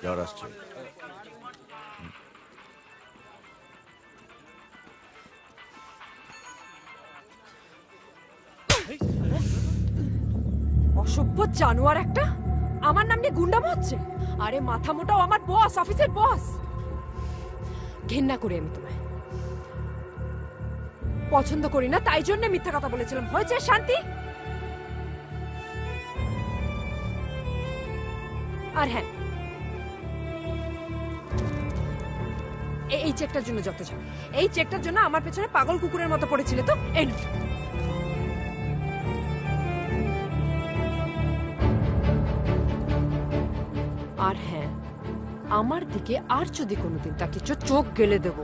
জ্বর আসছে। অসভ্য জানোয়ার একটা, আমার নাম নিয়ে গুন্ডামো হচ্ছে। আরে মাথা মোটাও আমার বস, অফিসের বস। ঘেন্না করি আমি তোমায়, পছন্দ করি না, তাই জন্য মিথ্যা কথা বলেছিলাম। হয়েছে শান্তি? আর হ্যাঁ, এই চেকটার জন্য যত যাবে, এই চেকটার জন্য আমার পেছনে পাগল কুকুরের মতো পড়েছিলে তো, এই নাও। আর হ্যাঁ, আমার দিকে আর যদি কোনোদিন তাকিয়েছো, চোখ গেলে দেবো।